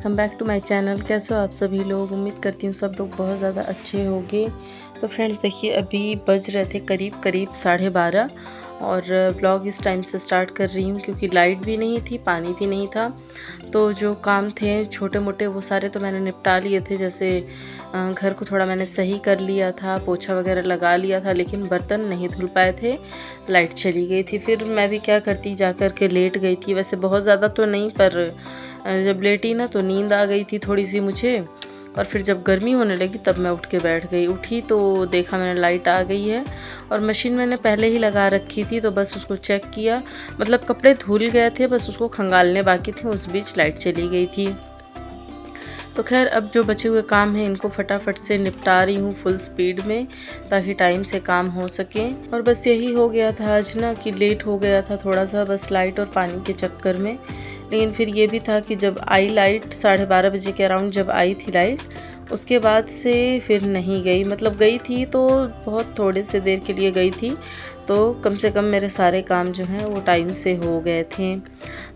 Welcome back to my channel. कैसे हो आप सभी लोग? उम्मीद करती हूँ सब लोग बहुत ज़्यादा अच्छे होंगे। तो फ्रेंड्स देखिए, अभी बज रहे थे करीब 12:30 और व्लॉग इस टाइम से स्टार्ट कर रही हूँ क्योंकि लाइट भी नहीं थी, पानी भी नहीं था। तो जो काम थे छोटे मोटे वो सारे तो मैंने निपटा लिए थे। जैसे घर को थोड़ा मैंने सही कर लिया था, पोछा वगैरह लगा लिया था, लेकिन बर्तन नहीं धुल पाए थे, लाइट चली गई थी। फिर मैं भी क्या करती, जा कर के लेट गई थी। वैसे बहुत ज़्यादा तो नहीं, पर जब लेटी ना तो नींद आ गई थी थोड़ी सी मुझे। और फिर जब गर्मी होने लगी तब मैं उठ के बैठ गई। उठी तो देखा मैंने लाइट आ गई है और मशीन मैंने पहले ही लगा रखी थी, तो बस उसको चेक किया। मतलब कपड़े धुल गए थे, बस उसको खंगालने बाकी थे, उस बीच लाइट चली गई थी। तो खैर अब जो बचे हुए काम हैं इनको फटाफट से निपटा रही हूँ फुल स्पीड में, ताकि टाइम से काम हो सके। और बस यही हो गया था आज ना कि लेट हो गया था थोड़ा सा, बस लाइट और पानी के चक्कर में। लेकिन फिर ये भी था कि जब आई लाइट 12:30 के अराउंड जब आई थी लाइट, उसके बाद से फिर नहीं गई। मतलब गई थी तो बहुत थोड़े से देर के लिए गई थी, तो कम से कम मेरे सारे काम जो हैं वो टाइम से हो गए थे।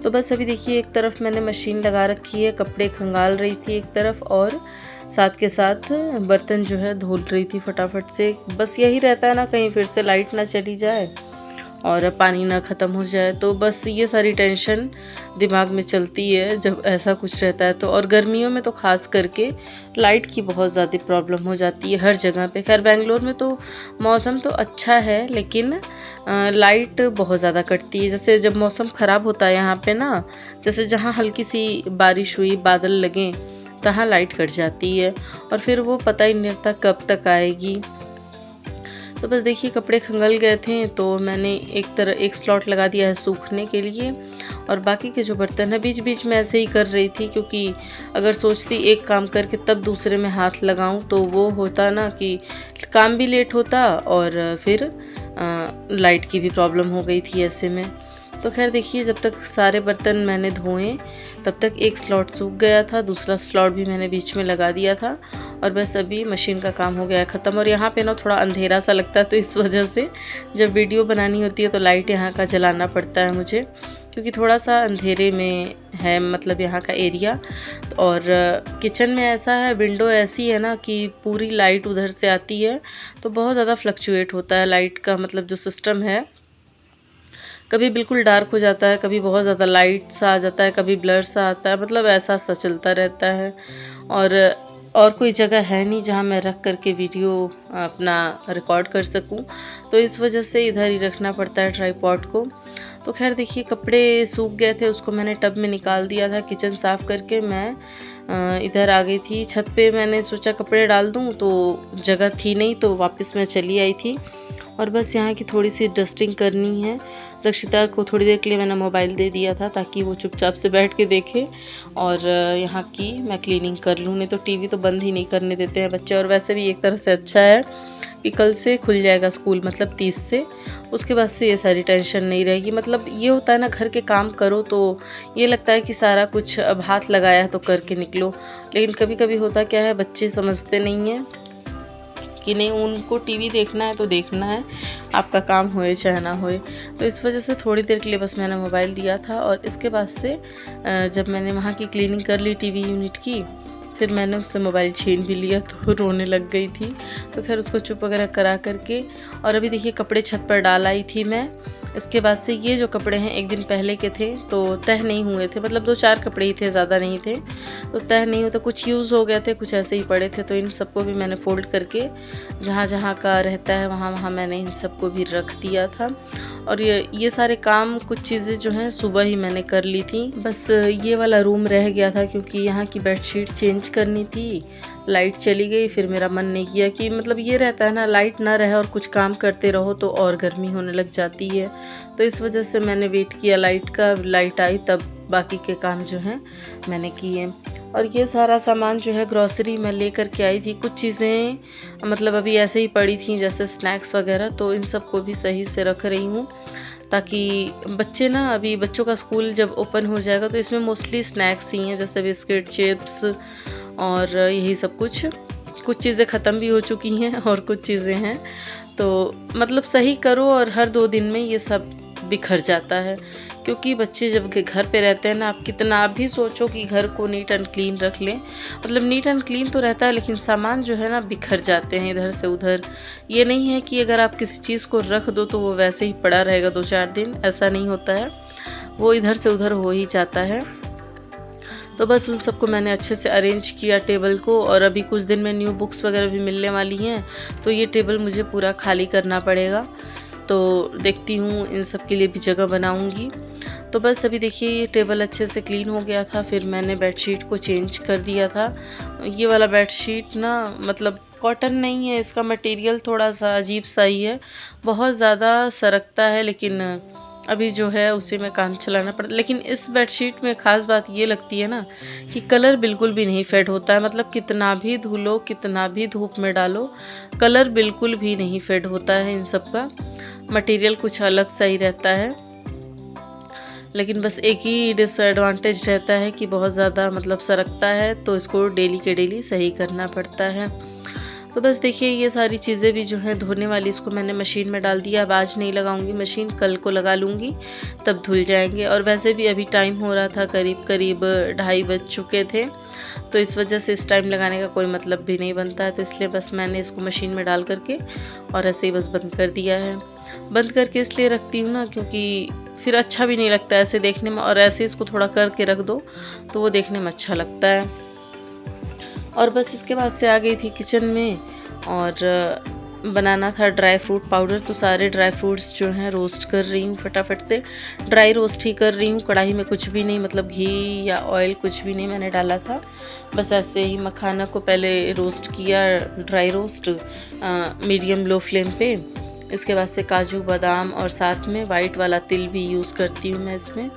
तो बस अभी देखिए, एक तरफ मैंने मशीन लगा रखी है, कपड़े खंगाल रही थी एक तरफ, और साथ के साथ बर्तन जो है धुल रही थी फटाफट से। बस यही रहता है ना, कहीं फिर से लाइट ना चली जाए और पानी ना ख़त्म हो जाए। तो बस ये सारी टेंशन दिमाग में चलती है जब ऐसा कुछ रहता है तो। और गर्मियों में तो ख़ास करके लाइट की बहुत ज़्यादा प्रॉब्लम हो जाती है हर जगह पे। खैर बेंगलोर में तो मौसम तो अच्छा है, लेकिन लाइट बहुत ज़्यादा कटती है। जैसे जब मौसम ख़राब होता है यहाँ पे ना, जैसे जहाँ हल्की सी बारिश हुई, बादल लगे, तहाँ लाइट कट जाती है और फिर वो पता ही नहीं लगता कब तक आएगी। तो बस देखिए, कपड़े खंगल गए थे तो मैंने एक स्लॉट लगा दिया है सूखने के लिए, और बाकी के जो बर्तन है बीच बीच में ऐसे ही कर रही थी, क्योंकि अगर सोचती एक काम करके तब दूसरे में हाथ लगाऊं तो वो होता ना कि काम भी लेट होता और फिर लाइट की भी प्रॉब्लम हो गई थी ऐसे में। तो खैर देखिए, जब तक सारे बर्तन मैंने धोए तब तक एक स्लॉट सूख गया था, दूसरा स्लॉट भी मैंने बीच में लगा दिया था, और बस अभी मशीन का काम हो गया है ख़त्म। और यहाँ पे ना थोड़ा अंधेरा सा लगता है, तो इस वजह से जब वीडियो बनानी होती है तो लाइट यहाँ का जलाना पड़ता है मुझे, क्योंकि थोड़ा सा अंधेरे में है मतलब यहाँ का एरिया। और किचन में ऐसा है, विंडो ऐसी है ना कि पूरी लाइट उधर से आती है, तो बहुत ज़्यादा फ्लक्चुएट होता है लाइट का मतलब जो सिस्टम है। कभी बिल्कुल डार्क हो जाता है, कभी बहुत ज़्यादा लाइट सा आ जाता है, कभी ब्लर सा आता है, मतलब ऐसा सा चलता रहता है। और कोई जगह है नहीं जहाँ मैं रख करके वीडियो अपना रिकॉर्ड कर सकूँ, तो इस वजह से इधर ही रखना पड़ता है ट्राईपॉड को। तो खैर देखिए, कपड़े सूख गए थे, उसको मैंने टब में निकाल दिया था। किचन साफ़ करके मैं इधर आ गई थी छत पे। मैंने सोचा कपड़े डाल दूँ, तो जगह थी नहीं, तो वापस मैं चली आई थी। और बस यहाँ की थोड़ी सी डस्टिंग करनी है। रक्षिता को थोड़ी देर के लिए मैंने मोबाइल दे दिया था ताकि वो चुपचाप से बैठ के देखे, और यहाँ की मैं क्लीनिंग कर लूँ। नहीं तो टीवी तो बंद ही नहीं करने देते हैं बच्चे। और वैसे भी एक तरह से अच्छा है कि कल से खुल जाएगा स्कूल, मतलब 30 से। उसके बाद से ये सारी टेंशन नहीं रहेगी। मतलब ये होता है ना, घर के काम करो तो ये लगता है कि सारा कुछ अब हाथ लगाया है तो करके निकलो, लेकिन कभी कभी होता क्या है, बच्चे समझते नहीं हैं कि नहीं, उनको टीवी देखना है तो देखना है, आपका काम होए चाहे ना होए। तो इस वजह से थोड़ी देर के लिए बस मैंने मोबाइल दिया था। और इसके बाद से जब मैंने वहाँ की क्लीनिंग कर ली टीवी यूनिट की, फिर मैंने उससे मोबाइल छीन भी लिया तो रोने लग गई थी। तो खैर उसको चुप वगैरह करा करके, और अभी देखिए कपड़े छत पर डाल आई थी मैं। इसके बाद से ये जो कपड़े हैं एक दिन पहले के थे, तो तह नहीं हुए थे, मतलब 2-4 कपड़े ही थे, ज़्यादा नहीं थे, तो तह नहीं हुए, तो कुछ यूज़ हो गए थे, कुछ ऐसे ही पड़े थे। तो इन सबको भी मैंने फ़ोल्ड करके जहाँ जहाँ का रहता है वहाँ वहाँ मैंने इन सबको भी रख दिया था। और ये सारे काम, कुछ चीज़ें जो हैं सुबह ही मैंने कर ली थी। बस ये वाला रूम रह गया था क्योंकि यहाँ की बेडशीट चेंज करनी थी। लाइट चली गई, फिर मेरा मन नहीं किया कि, मतलब ये रहता है ना, लाइट ना रहे और कुछ काम करते रहो तो और गर्मी होने लग जाती है। तो इस वजह से मैंने वेट किया लाइट का। लाइट आई तब बाकी के काम जो हैं मैंने किए। और ये सारा सामान जो है ग्रॉसरी मैं ले कर के आई थी। कुछ चीज़ें मतलब अभी ऐसे ही पड़ी थी, जैसे स्नैक्स वगैरह, तो इन सब को भी सही से रख रही हूँ, ताकि बच्चे ना, अभी बच्चों का स्कूल जब ओपन हो जाएगा तो इसमें मोस्टली स्नैक्स ही हैं, जैसे बिस्किट, चिप्स और यही सब कुछ। कुछ चीज़ें ख़त्म भी हो चुकी हैं और कुछ चीज़ें हैं, तो मतलब सही करो और हर 2 दिन में ये सब बिखर जाता है। क्योंकि बच्चे जब के घर पे रहते हैं ना, आप कितना भी सोचो कि घर को नीट एंड क्लीन रख लें, मतलब नीट एंड क्लीन तो रहता है लेकिन सामान जो है ना बिखर जाते हैं इधर से उधर। ये नहीं है कि अगर आप किसी चीज़ को रख दो तो वो वैसे ही पड़ा रहेगा 2-4 दिन, ऐसा नहीं होता है, वो इधर से उधर हो ही जाता है। तो बस उन सबको मैंने अच्छे से अरेंज किया टेबल को, और अभी कुछ दिन में न्यू बुक्स वगैरह भी मिलने वाली हैं, तो ये टेबल मुझे पूरा खाली करना पड़ेगा। तो देखती हूँ इन सब के लिए भी जगह बनाऊँगी। तो बस अभी देखिए ये टेबल अच्छे से क्लीन हो गया था, फिर मैंने बेडशीट को चेंज कर दिया था। ये वाला बेडशीट ना मतलब कॉटन नहीं है, इसका मटेरियल थोड़ा सा अजीब सा ही है, बहुत ज़्यादा सरकता है, लेकिन अभी जो है उसी में काम चलाना पड़ता। लेकिन इस बेडशीट में ख़ास बात ये लगती है ना कि कलर बिल्कुल भी नहीं फेड होता है, मतलब कितना भी धुलो, कितना भी धूप में डालो, कलर बिल्कुल भी नहीं फेड होता है। इन सब का मटेरियल कुछ अलग सा ही रहता है, लेकिन बस एक ही डिसएडवांटेज रहता है कि बहुत ज़्यादा मतलब सरकता है, तो इसको डेली के डेली सही करना पड़ता है। तो बस देखिए ये सारी चीज़ें भी जो हैं धोने वाली, इसको मैंने मशीन में डाल दिया। अब आज नहीं लगाऊंगी मशीन, कल को लगा लूँगी, तब धुल जाएंगे। और वैसे भी अभी टाइम हो रहा था, करीब 2:30 बज चुके थे, तो इस वजह से इस टाइम लगाने का कोई मतलब भी नहीं बनता है। तो इसलिए बस मैंने इसको मशीन में डाल करके और ऐसे ही बस बंद कर दिया है। बंद करके इसलिए रखती हूँ ना क्योंकि फिर अच्छा भी नहीं लगता ऐसे देखने में, और ऐसे इसको थोड़ा करके रख दो तो वो देखने में अच्छा लगता है। और बस इसके बाद से आ गई थी किचन में, और बनाना था ड्राई फ्रूट पाउडर। तो सारे ड्राई फ्रूट्स जो हैं रोस्ट कर रही हूँ, फटाफट से ड्राई रोस्ट ही कर रही हूँ। कढ़ाई में कुछ भी नहीं, मतलब घी या ऑयल कुछ भी नहीं मैंने डाला था, बस ऐसे ही मखाना को पहले रोस्ट किया, dry roast medium low flame पे। इसके बाद से काजू बादाम और साथ में वाइट वाला तिल भी यूज़ करती हूँ मैं इसमें।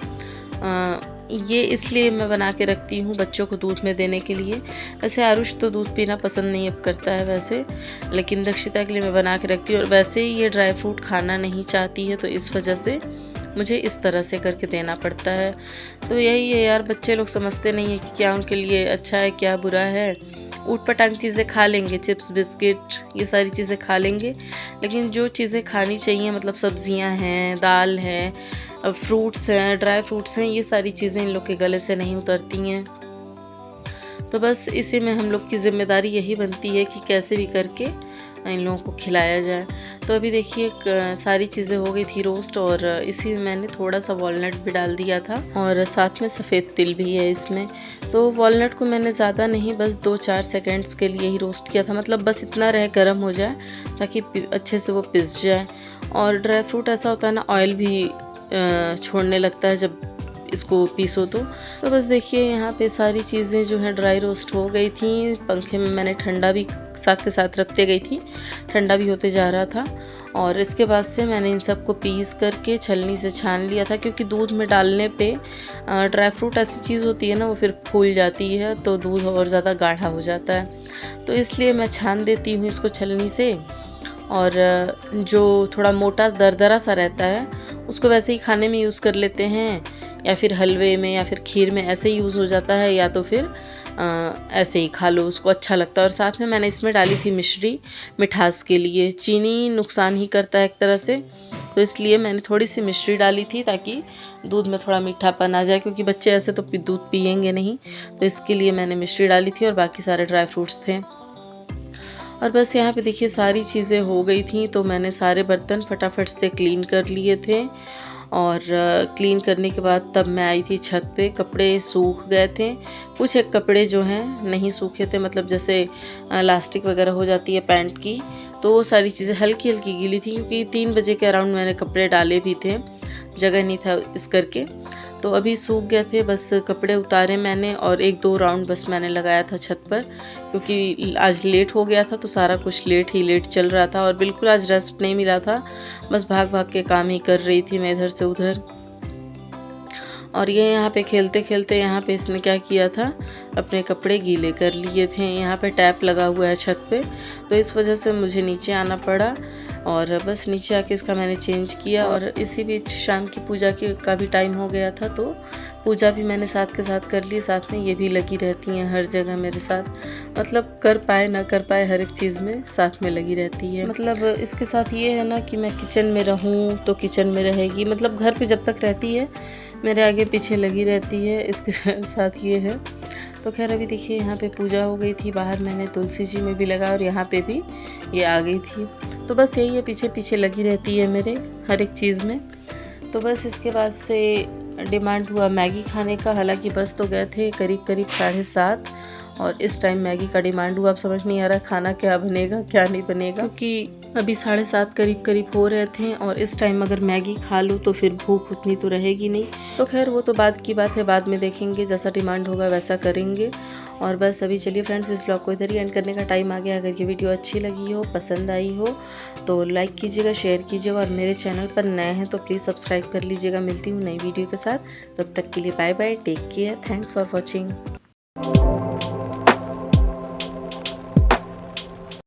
ये इसलिए मैं बना के रखती हूँ बच्चों को दूध में देने के लिए। वैसे आरुष तो दूध पीना पसंद नहीं अब करता है वैसे, लेकिन दक्षिता के लिए मैं बना के रखती हूँ। और वैसे ही ये ड्राई फ्रूट खाना नहीं चाहती है, तो इस वजह से मुझे इस तरह से करके देना पड़ता है। तो यही है यार, बच्चे लोग समझते नहीं है कि क्या उनके लिए अच्छा है क्या बुरा है। ऊट पटांग चीज़ें खा लेंगे, चिप्स बिस्किट ये सारी चीज़ें खा लेंगे, लेकिन जो चीज़ें खानी चाहिए, मतलब सब्जियां हैं, दाल है, फ्रूट्स हैं, ड्राई फ्रूट्स हैं, ये सारी चीज़ें इन लोग के गले से नहीं उतरती हैं। तो बस इसी में हम लोग की ज़िम्मेदारी यही बनती है कि कैसे भी करके इन लोगों को खिलाया जाए। तो अभी देखिए सारी चीज़ें हो गई थी रोस्ट, और इसी में मैंने थोड़ा सा वॉलनट भी डाल दिया था, और साथ में सफ़ेद तिल भी है इसमें। तो वॉलनट को मैंने ज़्यादा नहीं, बस 2-4 सेकंड्स के लिए ही रोस्ट किया था, मतलब बस इतना रह गर्म हो जाए ताकि अच्छे से वो पिस जाए। और ड्राई फ्रूट ऐसा होता है ना, ऑयल भी छोड़ने लगता है जब इसको पीसो तो बस देखिए यहाँ पे सारी चीज़ें जो हैं ड्राई रोस्ट हो गई थी। पंखे में मैंने ठंडा भी साथ के साथ रखते गई थी, ठंडा भी होते जा रहा था। और इसके बाद से मैंने इन सब को पीस करके छलनी से छान लिया था, क्योंकि दूध में डालने पे ड्राई फ्रूट ऐसी चीज़ होती है ना, वो फिर फूल जाती है तो दूध और ज़्यादा गाढ़ा हो जाता है। तो इसलिए मैं छान देती हूँ इसको छलनी से। और जो थोड़ा मोटा दरदरा सा रहता है उसको वैसे ही खाने में यूज़ कर लेते हैं, या फिर हलवे में या फिर खीर में ऐसे ही यूज़ हो जाता है, या तो फिर ऐसे ही खा लो, उसको अच्छा लगता है। और साथ में मैंने इसमें डाली थी मिश्री, मिठास के लिए। चीनी नुकसान ही करता है एक तरह से, तो इसलिए मैंने थोड़ी सी मिश्री डाली थी ताकि दूध में थोड़ा मीठापन आ जाए, क्योंकि बच्चे ऐसे तो दूध पियेंगे नहीं, तो इसके लिए मैंने मिश्री डाली थी। और बाकी सारे ड्राई फ्रूट्स थे। और बस यहाँ पे देखिए सारी चीज़ें हो गई थी, तो मैंने सारे बर्तन फटाफट से क्लीन कर लिए थे। और क्लीन करने के बाद तब मैं आई थी छत पे। कपड़े सूख गए थे, कुछ एक कपड़े जो हैं नहीं सूखे थे, मतलब जैसे इलास्टिक वगैरह हो जाती है पैंट की, तो वो सारी चीज़ें हल्की हल्की गीली थी, क्योंकि 3 बजे के अराउंड मैंने कपड़े डाले भी थे, जगह नहीं था इस करके। तो अभी सूख गए थे, बस कपड़े उतारे मैंने, और 1-2 राउंड बस मैंने लगाया था छत पर, क्योंकि आज लेट हो गया था तो सारा कुछ लेट चल रहा था, और बिल्कुल आज रेस्ट नहीं मिला था, बस भाग भाग के काम ही कर रही थी मैं इधर से उधर। और ये यहाँ पे खेलते खेलते यहाँ पे इसने क्या किया था, अपने कपड़े गीले कर लिए थे। यहाँ पे टैप लगा हुआ है छत पे, तो इस वजह से मुझे नीचे आना पड़ा। और बस नीचे आके इसका मैंने चेंज किया। और इसी बीच शाम की पूजा का भी टाइम हो गया था, तो पूजा भी मैंने साथ के साथ कर ली। साथ में ये भी लगी रहती हैं हर जगह मेरे साथ, मतलब कर पाए ना कर पाए हर एक चीज़ में साथ में लगी रहती है। मतलब इसके साथ ये है ना कि मैं किचन में रहूँ तो किचन में रहेगी, मतलब घर पे जब तक रहती है मेरे आगे पीछे लगी रहती है, इसके साथ ये है। तो खैर अभी देखिए यहाँ पे पूजा हो गई थी, बाहर मैंने तुलसी जी में भी लगा और यहाँ पे भी ये आ गई थी। तो बस यही है, पीछे पीछे लगी रहती है मेरे हर एक चीज़ में। तो बस इसके बाद से डिमांड हुआ मैगी खाने का। हालांकि बस तो गए थे करीब करीब 7:30 और इस टाइम मैगी का डिमांड हुआ। अब समझ नहीं आ रहा खाना क्या बनेगा क्या नहीं बनेगा, क्योंकि अभी 7:30 करीब करीब हो रहे थे और इस टाइम अगर मैगी खा लूँ तो फिर भूख उतनी तो रहेगी नहीं। तो खैर वो तो बाद की बात है, बाद में देखेंगे, जैसा डिमांड होगा वैसा करेंगे। और बस अभी चलिए फ्रेंड्स, इस व्लॉग को इधर ही एंड करने का टाइम आ गया। अगर ये वीडियो अच्छी लगी हो, पसंद आई हो तो लाइक कीजिएगा, शेयर कीजिएगा और मेरे चैनल पर नए हैं तो प्लीज़ सब्सक्राइब कर लीजिएगा। मिलती हूँ नई वीडियो के साथ, तब तक के लिए bye bye, take care, thanks for watching.